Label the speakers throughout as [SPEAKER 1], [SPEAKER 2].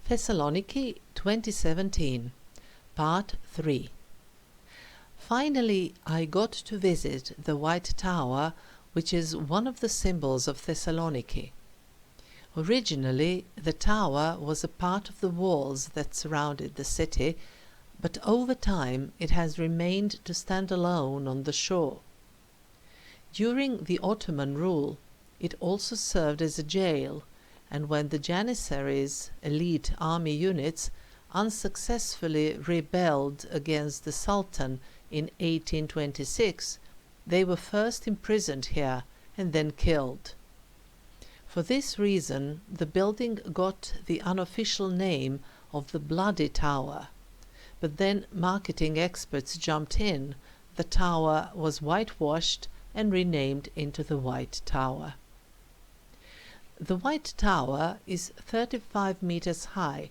[SPEAKER 1] Thessaloniki 2017, Part 3. Finally, I got to visit the White Tower, which is one of the symbols of Thessaloniki. Originally, the tower was a part of the walls that surrounded the city, but over time it has remained to stand alone on the shore. During the Ottoman rule, it also served as a jail, and when the Janissaries, elite army units, unsuccessfully rebelled against the Sultan in 1826, they were first imprisoned here and then killed. For this reason, the building got the unofficial name of the Bloody Tower, but then marketing experts jumped in. The tower was whitewashed and renamed into the White Tower. The White Tower is 35 meters high,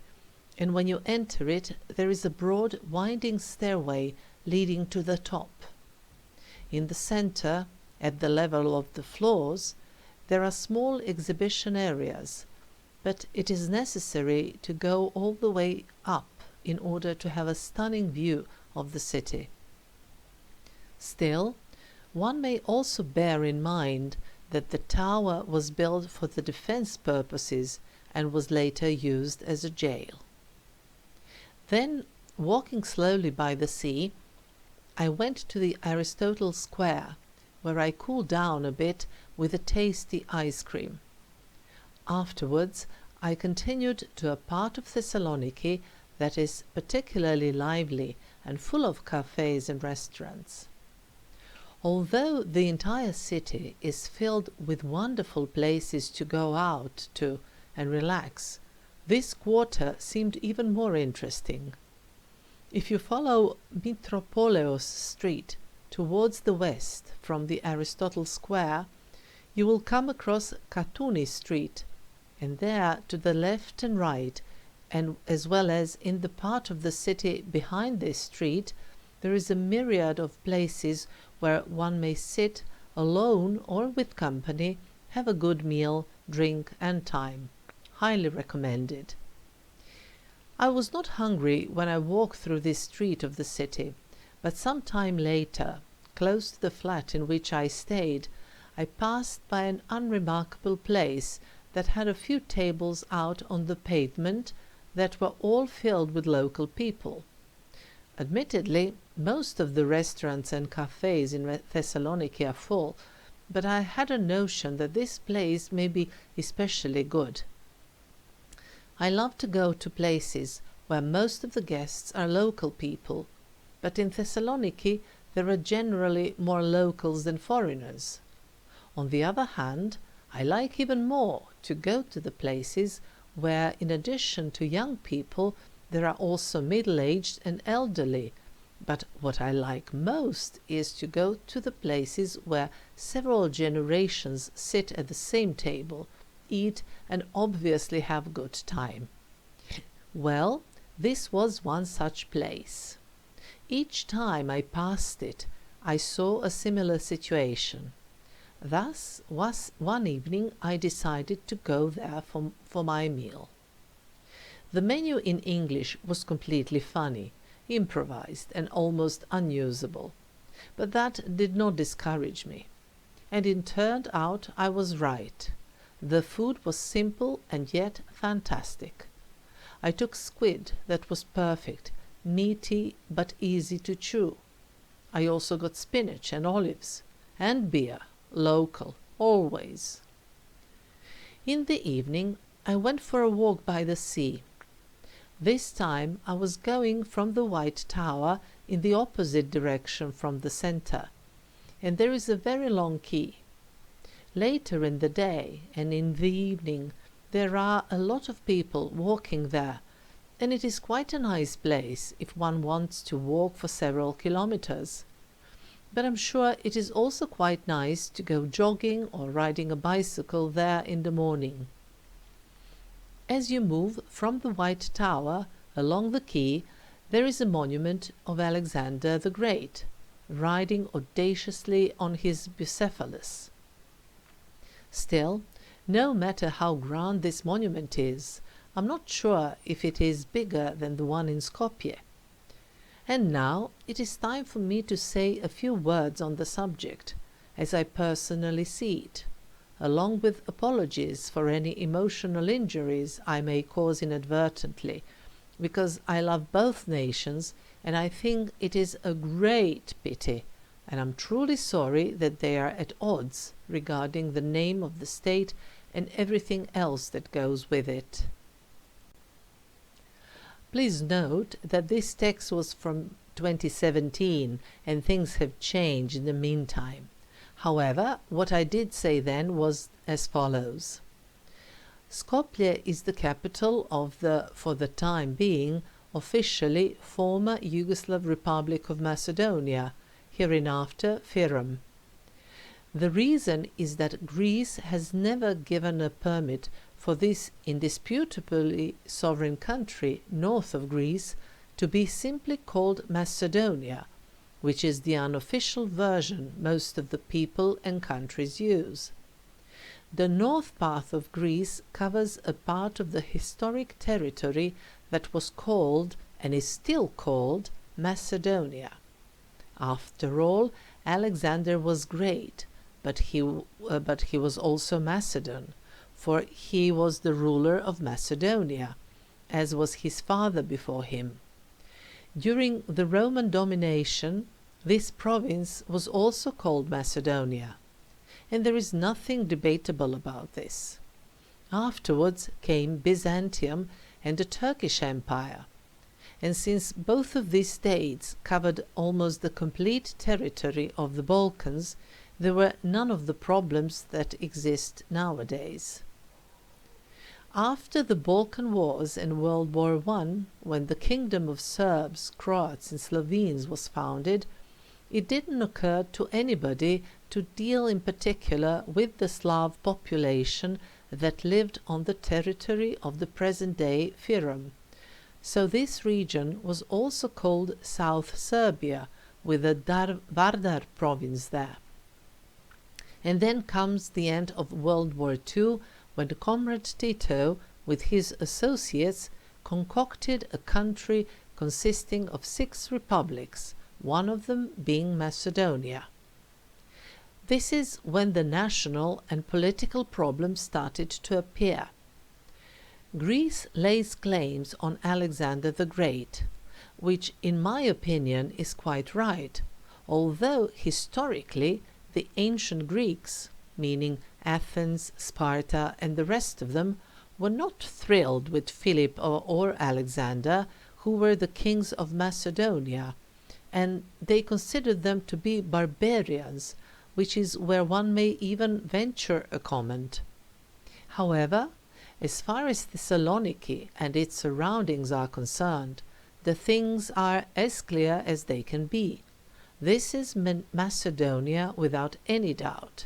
[SPEAKER 1] and when you enter it, there is a broad, winding stairway leading to the top. In the center, at the level of the floors, there are small exhibition areas, but it is necessary to go all the way up in order to have a stunning view of the city. Still, one may also bear in mind that the tower was built for the defense purposes and was later used as a jail. Then, walking slowly by the sea, I went to the Aristotle Square, where I cooled down a bit with a tasty ice cream. Afterwards, I continued to a part of Thessaloniki that is particularly lively and full of cafes and restaurants. Although the entire city is filled with wonderful places to go out to and relax, this quarter seemed even more interesting. If you follow Mitropoleos Street towards the west from the Aristotle Square, you will come across Katouni Street, and there to the left and right, and as well as in the part of the city behind this street, there is a myriad of places where one may sit alone or with company, have a good meal, drink and time. Highly recommended. I was not hungry when I walked through this street of the city, but some time later, close to the flat in which I stayed, I passed by an unremarkable place that had a few tables out on the pavement that were all filled with local people. Admittedly, most of the restaurants and cafes in Thessaloniki are full, but I had a notion that this place may be especially good. I love to go to places where most of the guests are local people, but in Thessaloniki there are generally more locals than foreigners. On the other hand, I like even more to go to the places where, in addition to young people, there are also middle-aged and elderly, but what I like most is to go to the places where several generations sit at the same table, eat and obviously have a good time. Well, this was one such place. Each time I passed it, I saw a similar situation. Thus, one evening I decided to go there for my meal. The menu in English was completely funny, improvised and almost unusable, but that did not discourage me. And it turned out I was right. The food was simple and yet fantastic. I took squid that was perfect, meaty but easy to chew. I also got spinach and olives, and beer, local, always. In the evening I went for a walk by the sea. This time I was going from the White Tower in the opposite direction from the center, and there is a very long quay. Later in the day and in the evening there are a lot of people walking there, and it is quite a nice place if one wants to walk for several kilometers. But I'm sure it is also quite nice to go jogging or riding a bicycle there in the morning. As you move from the White Tower along the quay, there is a monument of Alexander the Great, riding audaciously on his Bucephalus. Still, no matter how grand this monument is, I'm not sure if it is bigger than the one in Skopje. And now it is time for me to say a few words on the subject, as I personally see it, along with apologies for any emotional injuries I may cause inadvertently, because I love both nations and I think it is a great pity, and I'm truly sorry that they are at odds regarding the name of the state and everything else that goes with it. Please note that this text was from 2017 and things have changed in the meantime. However, what I did say then was as follows. Skopje is the capital of the, for the time being, officially former Yugoslav Republic of Macedonia, hereinafter Fyrom. The reason is that Greece has never given a permit for this indisputably sovereign country north of Greece to be simply called Macedonia, which is the unofficial version most of the people and countries use. The north part of Greece covers a part of the historic territory that was called, and is still called, Macedonia. After all, Alexander was great, but he was also Macedon, for he was the ruler of Macedonia, as was his father before him. During the Roman domination, this province was also called Macedonia, and there is nothing debatable about this. Afterwards came Byzantium and the Turkish Empire, and since both of these states covered almost the complete territory of the Balkans, there were none of the problems that exist nowadays. After the Balkan Wars and World War I, when the Kingdom of Serbs, Croats and Slovenes was founded, it didn't occur to anybody to deal in particular with the Slav population that lived on the territory of the present-day Fyrom. So this region was also called South Serbia, with the Vardar province there. And then comes the end of World War II, when Comrade Tito, with his associates, concocted a country consisting of 6 republics, one of them being Macedonia. This is when the national and political problems started to appear. Greece lays claims on Alexander the Great, which in my opinion is quite right, although historically the ancient Greeks, meaning Athens, Sparta and the rest of them, were not thrilled with Philip or Alexander, who were the kings of Macedonia, and they considered them to be barbarians, which is where one may even venture a comment. However, as far as Thessaloniki and its surroundings are concerned, the things are as clear as they can be. This is Macedonia without any doubt.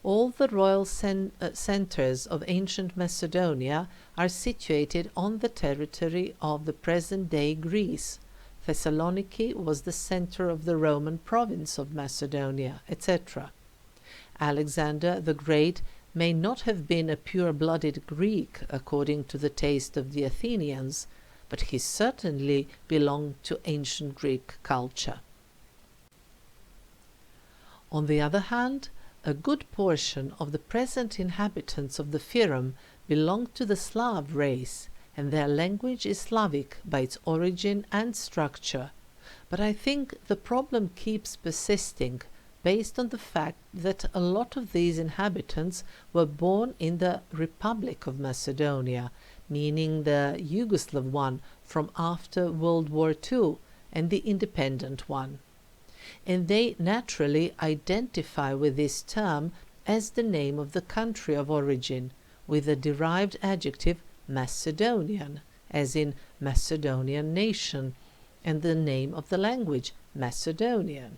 [SPEAKER 1] All the royal centers of ancient Macedonia are situated on the territory of the present-day Greece. Thessaloniki was the center of the Roman province of Macedonia, etc. Alexander the Great may not have been a pure-blooded Greek according to the taste of the Athenians, but he certainly belonged to ancient Greek culture. On the other hand, a good portion of the present inhabitants of the Fyrom belong to the Slav race, and their language is Slavic by its origin and structure. But I think the problem keeps persisting, based on the fact that a lot of these inhabitants were born in the Republic of Macedonia, meaning the Yugoslav one from after World War II, and the independent one. And they naturally identify with this term as the name of the country of origin, with the derived adjective Macedonian, as in Macedonian nation, and the name of the language, Macedonian.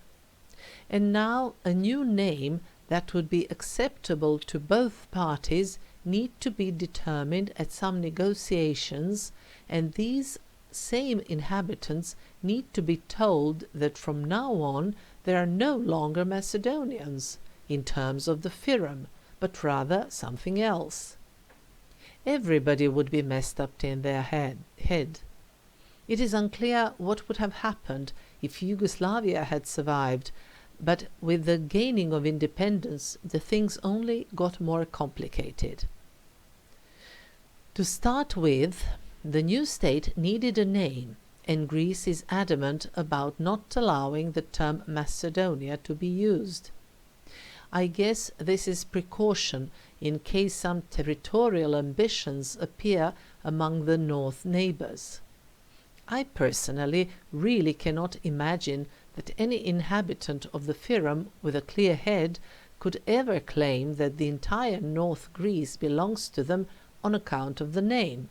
[SPEAKER 1] And now a new name that would be acceptable to both parties need to be determined at some negotiations, and these same inhabitants need to be told that from now on they are no longer Macedonians in terms of the Fyrom, but rather something else. everybody would be messed up in their head. It is unclear what would have happened if Yugoslavia had survived, but with the gaining of independence, the things only got more complicated. To start with, the new state needed a name, and Greece is adamant about not allowing the term Macedonia to be used. I guess this is precaution in case some territorial ambitions appear among the North neighbors. I personally really cannot imagine that any inhabitant of the Fyrom with a clear head could ever claim that the entire North Greece belongs to them on account of the name.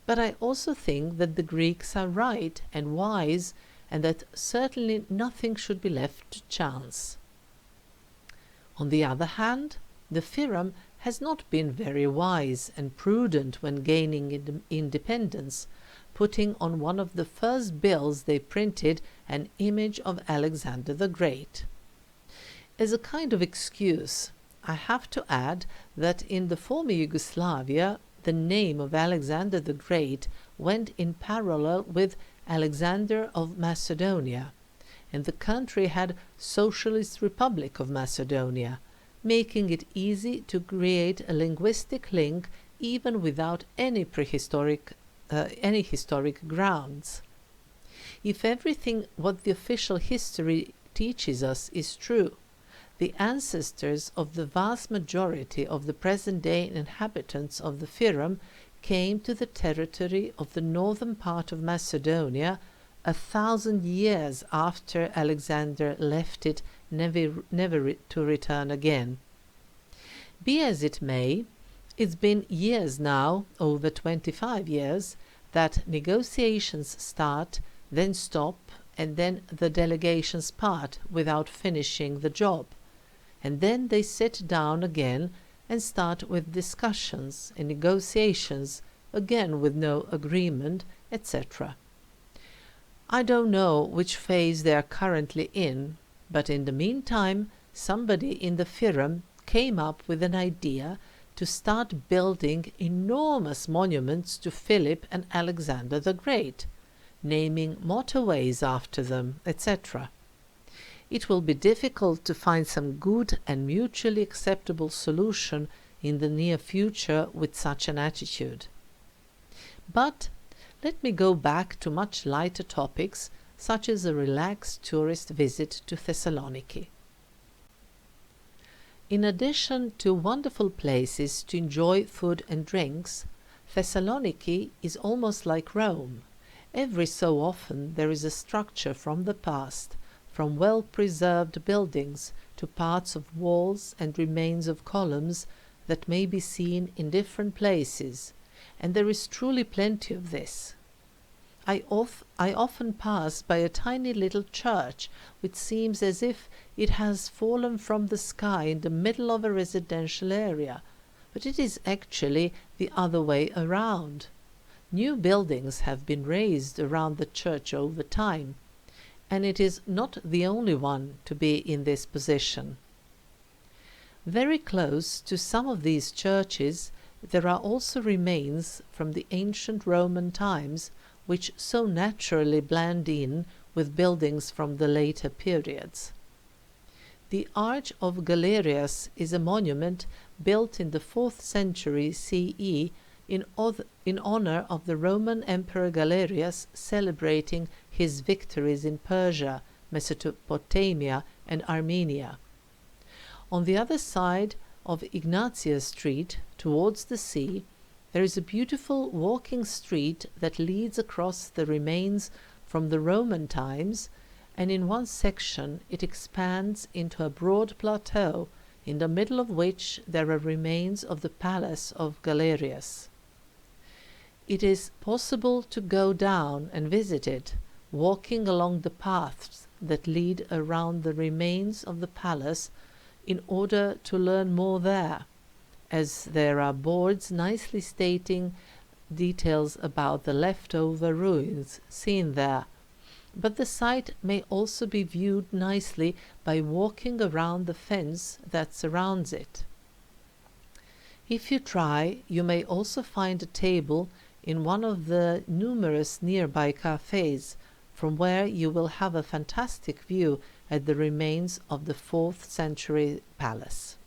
[SPEAKER 1] But I also think that the Greeks are right and wise, and that certainly nothing should be left to chance. On the other hand, the Fyrom has not been very wise and prudent when gaining independence, putting on one of the first bills they printed an image of Alexander the Great. As a kind of excuse, I have to add that in the former Yugoslavia, the name of Alexander the Great went in parallel with Alexander of Macedonia, and the country had Socialist Republic of Macedonia, making it easy to create a linguistic link even without any historic grounds. If everything what the official history teaches us is true, the ancestors of the vast majority of the present-day inhabitants of the Fyrom came to the territory of the northern part of Macedonia 1,000 years after Alexander left it, never to return again. Be as it may, it's been years now, over 25 years, that negotiations start, then stop, and then the delegations part without finishing the job. And then they sit down again and start with discussions and negotiations, again with no agreement, etc. I don't know which phase they are currently in, but in the meantime somebody in the Fyrom came up with an idea to start building enormous monuments to Philip and Alexander the Great, naming motorways after them, etc. It will be difficult to find some good and mutually acceptable solution in the near future with such an attitude. But let me go back to much lighter topics, such as a relaxed tourist visit to Thessaloniki. In addition to wonderful places to enjoy food and drinks, Thessaloniki is almost like Rome. Every so often there is a structure from the past, from well-preserved buildings to parts of walls and remains of columns that may be seen in different places, and there is truly plenty of this. I often pass by a tiny little church which seems as if it has fallen from the sky in the middle of a residential area, but it is actually the other way around. New buildings have been raised around the church over time, and it is not the only one to be in this position. Very close to some of these churches there are also remains from the ancient Roman times, which so naturally blend in with buildings from the later periods. The Arch of Galerius is a monument built in the 4th century CE in honor of the Roman Emperor Galerius celebrating his victories in Persia, Mesopotamia, and Armenia. On the other side of Ignatius Street, towards the sea, there is a beautiful walking street that leads across the remains from the Roman times, and in one section it expands into a broad plateau, in the middle of which there are remains of the palace of Galerius. It is possible to go down and visit it, walking along the paths that lead around the remains of the palace in order to learn more there, as there are boards nicely stating details about the leftover ruins seen there, but the site may also be viewed nicely by walking around the fence that surrounds it. If you try, you may also find a table in one of the numerous nearby cafes, from where you will have a fantastic view at the remains of the 4th century palace.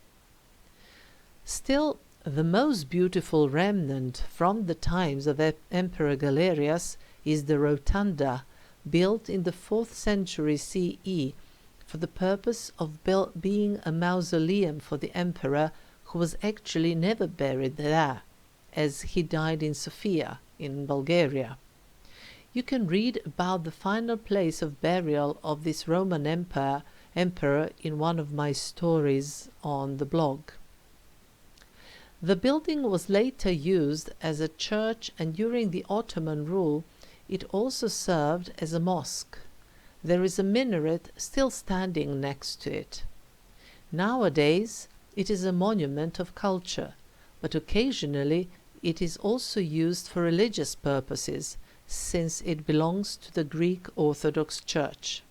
[SPEAKER 1] Still, the most beautiful remnant from the times of Emperor Galerius is the rotunda, built in the 4th century CE for the purpose of being a mausoleum for the emperor, who was actually never buried there, as he died in Sofia, in Bulgaria. You can read about the final place of burial of this Roman emperor in one of my stories on the blog. The building was later used as a church, and during the Ottoman rule it also served as a mosque. There is a minaret still standing next to it. Nowadays it is a monument of culture, but occasionally it is also used for religious purposes, since it belongs to the Greek Orthodox Church.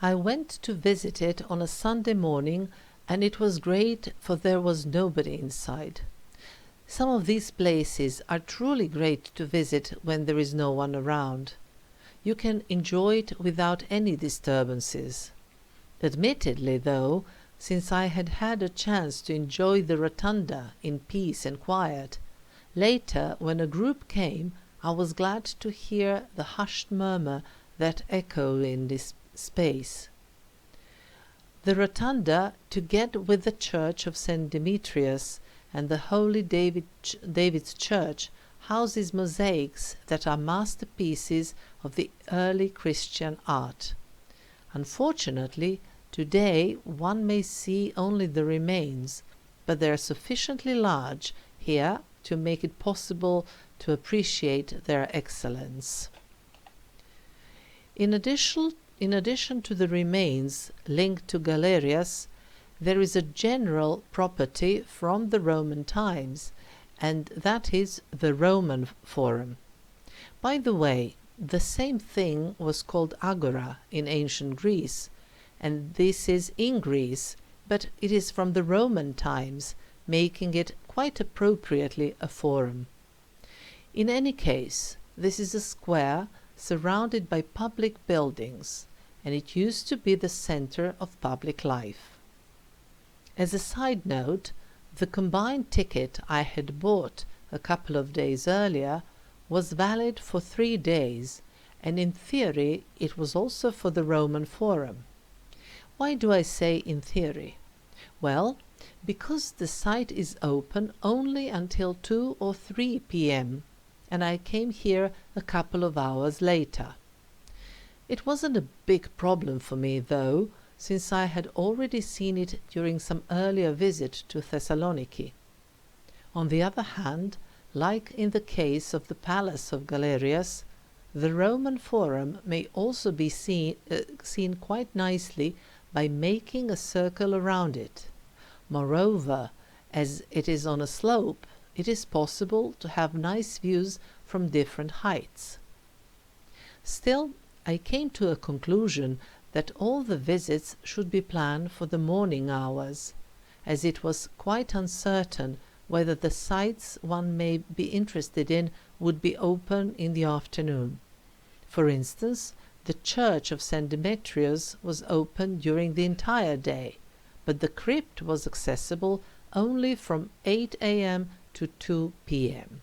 [SPEAKER 1] I went to visit it on a Sunday morning, and it was great, for there was nobody inside. Some of these places are truly great to visit when there is no one around. You can enjoy it without any disturbances. Admittedly, though, since I had had a chance to enjoy the rotunda in peace and quiet, later, when a group came, I was glad to hear the hushed murmur that echoed in this space. The rotunda, together with the church of St. Demetrius and the Holy David's Church, houses mosaics that are masterpieces of the early Christian art. Unfortunately, today one may see only the remains, but they are sufficiently large here to make it possible to appreciate their excellence. In addition to the remains linked to Galerius, there is a general property from the Roman times, and that is the Roman Forum. By the way, the same thing was called agora in ancient Greece, and this is in Greece, but it is from the Roman times, making it quite appropriately a forum. In any case, this is a square surrounded by public buildings, and it used to be the center of public life. As a side note, the combined ticket I had bought a couple of days earlier was valid for 3 days, and in theory it was also for the Roman Forum. Why do I say in theory? Well, because the site is open only until 2 or 3 p.m., and I came here a couple of hours later. It wasn't a big problem for me, though, since I had already seen it during some earlier visit to Thessaloniki. On the other hand, like in the case of the palace of Galerius, the Roman Forum may also be seen quite nicely by making a circle around it. Moreover, as it is on a slope, it is possible to have nice views from different heights. Still, I came to a conclusion that all the visits should be planned for the morning hours, as it was quite uncertain whether the sites one may be interested in would be open in the afternoon. For instance, the church of St. Demetrius was open during the entire day, but the crypt was accessible only from 8 a.m. to 2 p.m.